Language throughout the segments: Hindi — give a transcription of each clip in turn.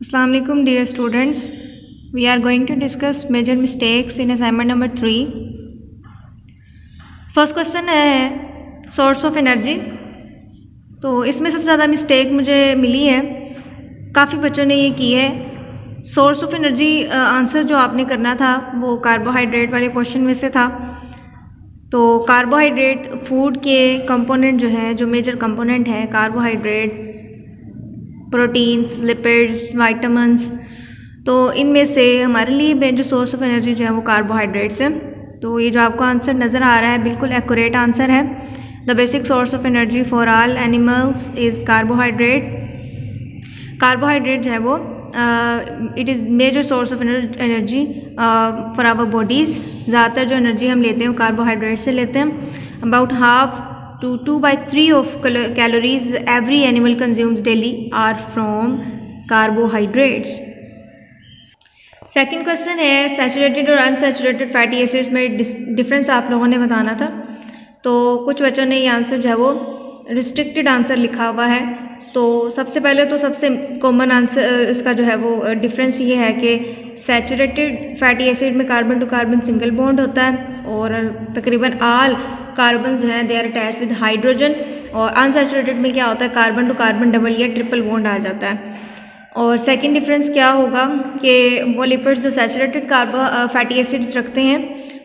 Assalamu alaikum dear students. We are going to discuss major mistakes in assignment number 3. First question है सोर्स ऑफ एनर्जी। तो इसमें सबसे ज़्यादा मिस्टेक मुझे मिली है, काफ़ी बच्चों ने ये की है। सोर्स ऑफ एनर्जी आंसर जो आपने करना था वो कार्बोहाइड्रेट वाले क्वेश्चन में से था। तो कार्बोहाइड्रेट फूड के कंपोनेंट जो हैं, जो मेजर कंपोनेंट हैं कार्बोहाइड्रेट, प्रोटीन्स, लिपिड्स, वाइटामिन्स, तो इनमें से हमारे लिए मेजर सोर्स ऑफ एनर्जी जो है वो कार्बोहाइड्रेट्स है। तो ये जो आपको आंसर नज़र आ रहा है बिल्कुल एक्यूरेट आंसर है। The basic source of energy for all animals is carbohydrate. Carbohydrate जो है वो it is major source of energy for our bodies. ज़्यादातर जो एनर्जी हम लेते हैं वो कार्बोहाइड्रेट से लेते हैं। About half to 2/3 of calories every animal consumes daily are from carbohydrates. Second question है सैचुरेटेड और अनसैचुरेटेड फैटी एसिड्स में डिफरेंस आप लोगों ने बताना था। तो कुछ बच्चों ने ये आंसर जो है वो रिस्ट्रिक्टेड आंसर लिखा हुआ है। तो सबसे पहले तो सबसे कॉमन आंसर इसका जो है वो डिफरेंस ये है कि सैचुरेटेड फैटी एसिड में carbon to carbon single bond होता है और तकरीबन ऑल कार्बन जो हैं they are attach with hydrogen. और अनसैचुरेटेड में क्या होता है, कार्बन टू कार्बन डबल या ट्रिपल बॉन्ड आ जाता है। और सेकंड डिफरेंस क्या होगा कि वो लिपिड्स जो सैचुरेटेड फैटी एसिड्स रखते हैं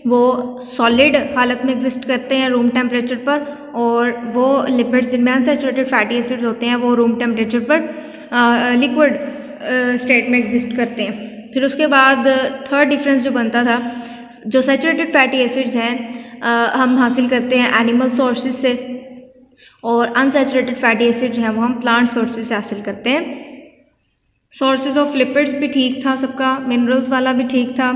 वो सॉलिड हालत में एग्जिस्ट करते हैं रूम टेम्परेचर पर, और वो लिपिड्स जिनमें अनसैचुरेटेड फैटी एसिड्स होते हैं वो रूम टेम्परेचर पर लिक्विड स्टेट में एग्जिस्ट करते हैं। फिर उसके बाद थर्ड डिफरेंस जो बनता था, जो सैचुरेटेड फैटी एसिड्स हैं हम हासिल करते हैं एनिमल सोर्सेज से, और अनसैचुरेटेड फैटी एसिड जो है वो हम प्लांट सोर्सेज से हासिल करते हैं। सोर्सेज ऑफ लिपिड्स भी ठीक था सबका, मिनरल्स वाला भी ठीक था,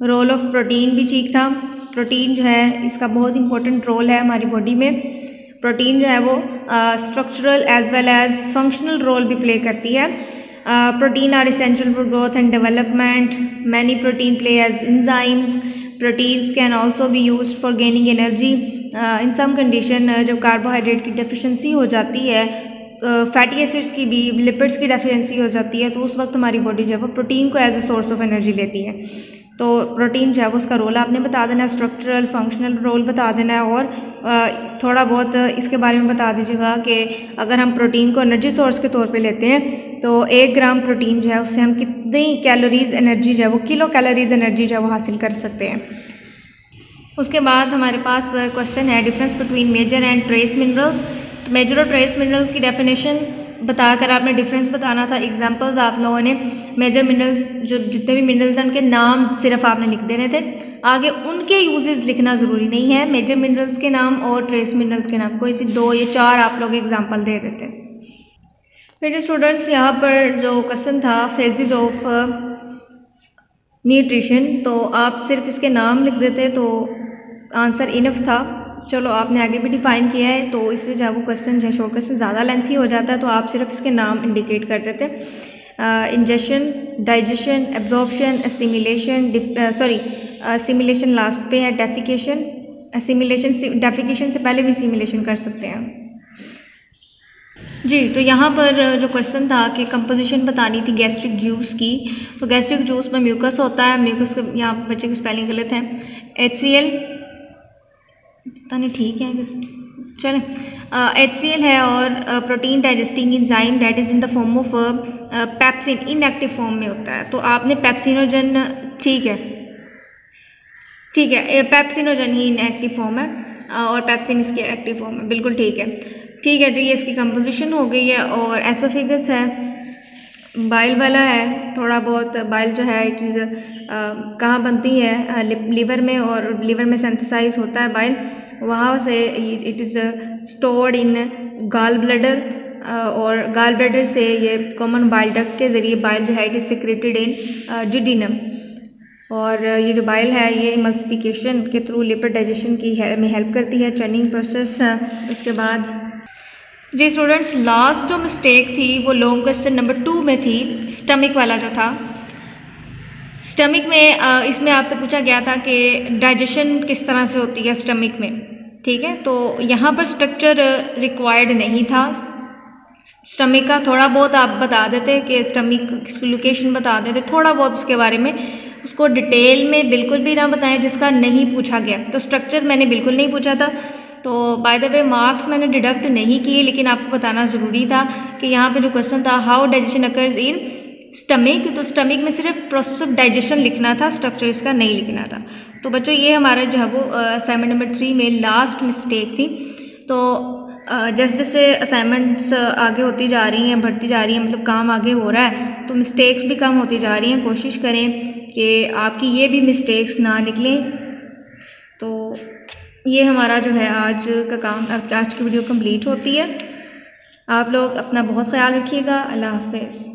रोल ऑफ प्रोटीन भी ठीक था। प्रोटीन जो है इसका बहुत इंपॉर्टेंट रोल है हमारी बॉडी में। प्रोटीन जो है वो structural as well as functional role भी प्ले करती है। Protein are essential for growth and development. Many protein play as enzymes. Proteins can also be used for gaining energy in some condition. जब कार्बोहाइड्रेट की डेफिशिएंसी हो जाती है, फैटी एसिड्स की भी, लिपिड्स की डेफिशिएंसी हो जाती है, तो उस वक्त हमारी बॉडी जो है वो प्रोटीन को as a source of energy लेती है। तो प्रोटीन जो है वो उसका रोल आपने बता देना है, स्ट्रक्चरल फंक्शनल रोल बता देना है, और थोड़ा बहुत इसके बारे में बता दीजिएगा कि अगर हम प्रोटीन को एनर्जी सोर्स के तौर पे लेते हैं तो 1 ग्राम प्रोटीन जो है उससे हम कितनी कैलोरीज एनर्जी जो है वो किलो कैलोरीज एनर्जी जो है वो हासिल कर सकते हैं। उसके बाद हमारे पास क्वेश्चन है difference between major and trace minerals. तो मेजर और ट्रेस मिनरल्स की डेफिनेशन बताकर आपने डिफरेंस बताना था। एग्जांपल्स आप लोगों ने मेजर मिनरल्स, जो जितने भी मिनरल्स हैं उनके नाम सिर्फ आपने लिख देने थे, आगे उनके यूजेस लिखना ज़रूरी नहीं है। मेजर मिनरल्स के नाम और ट्रेस मिनरल्स के नाम कोई सी 2 या 4 आप लोग एग्जांपल दे देते। फिर स्टूडेंट्स यहाँ पर जो क्वेश्चन था फेजेज ऑफ न्यूट्रिशन, तो आप सिर्फ इसके नाम लिख देते तो आंसर इनफ था। चलो आपने आगे भी डिफाइन किया है तो इससे जो है वो क्वेश्चन जो है शॉर्ट क्वेश्चन ज़्यादा लेंथी हो जाता है, तो आप सिर्फ इसके नाम इंडिकेट कर देते। Ingestion, digestion, absorption, assimilation, assimilation last पे है, डेफिकेशन। डेफिकेशन से पहले भी एसिमिलेशन कर सकते हैं जी। तो यहाँ पर जो क्वेश्चन था कि कंपोजिशन बतानी थी गैस्ट्रिक जूस की। तो गैस्ट्रिक जूस में म्यूकस होता है, म्यूकस यहाँ पर बच्चे की स्पेलिंग गलत है, HCl पता नहीं ठीक है चलें, HCl है, और protein digesting enzyme that is in the form of pepsin, inactive form में होता है। तो आपने पेप्सिनोजन, ठीक है पेप्सिनोजन ही इनएक्टिव फॉर्म है और पेप्सिन इसके एक्टिव फॉर्म है, बिल्कुल ठीक है जी। ये इसकी कंपोजिशन हो गई है। और एसोफेगस है, बाइल वाला है, थोड़ा बहुत बाइल जो है इट इज़ कहाँ बनती है, लीवर में, और लीवर में सिंथेसाइज होता है बाइल, वहाँ से it is stored in gall bladder, और गाल ब्लैडर से ये कॉमन बाइल डक्ट के ज़रिए बाइल जो है it is secreted in duodenum. और ये जो बाइल है ये इमल्सिफिकेशन के थ्रू लिपिड डाइजेशन की में हेल्प करती है, चर्निंग प्रोसेस। उसके बाद जी स्टूडेंट्स लास्ट जो मिस्टेक थी वो लॉन्ग क्वेश्चन नंबर 2 में थी, स्टमक वाला जो था। स्टमक में इसमें आपसे पूछा गया था कि डाइजेशन किस तरह से होती है स्टमक में, ठीक है। तो यहाँ पर स्ट्रक्चर रिक्वायर्ड नहीं था, स्टमक का थोड़ा बहुत आप बता देते कि स्टमक की लोकेशन बता देते थोड़ा बहुत उसके बारे में, उसको डिटेल में बिल्कुल भी ना बताएं जिसका नहीं पूछा गया। तो स्ट्रक्चर मैंने बिल्कुल नहीं पूछा था, तो बाय द वे मार्क्स मैंने डिडक्ट नहीं किए, लेकिन आपको बताना ज़रूरी था कि यहाँ पे जो क्वेश्चन था how digestion occurs in stomach, तो स्टमक में सिर्फ प्रोसेस ऑफ डाइजेशन लिखना था, स्ट्रक्चर इसका नहीं लिखना था। तो बच्चों ये हमारा जो है वो असाइनमेंट नंबर 3 में लास्ट मिस्टेक थी। तो जैसे जैसे असाइनमेंट्स आगे होती जा रही हैं, बढ़ती जा रही हैं, मतलब काम आगे हो रहा है, तो मिस्टेक्स भी कम होती जा रही हैं। कोशिश करें कि आपकी ये भी मिस्टेक्स ना निकलें। तो ये हमारा जो है आज का काम, आज की वीडियो कंप्लीट होती है। आप लोग अपना बहुत ख्याल रखिएगा। अल्लाह हाफ़िज़।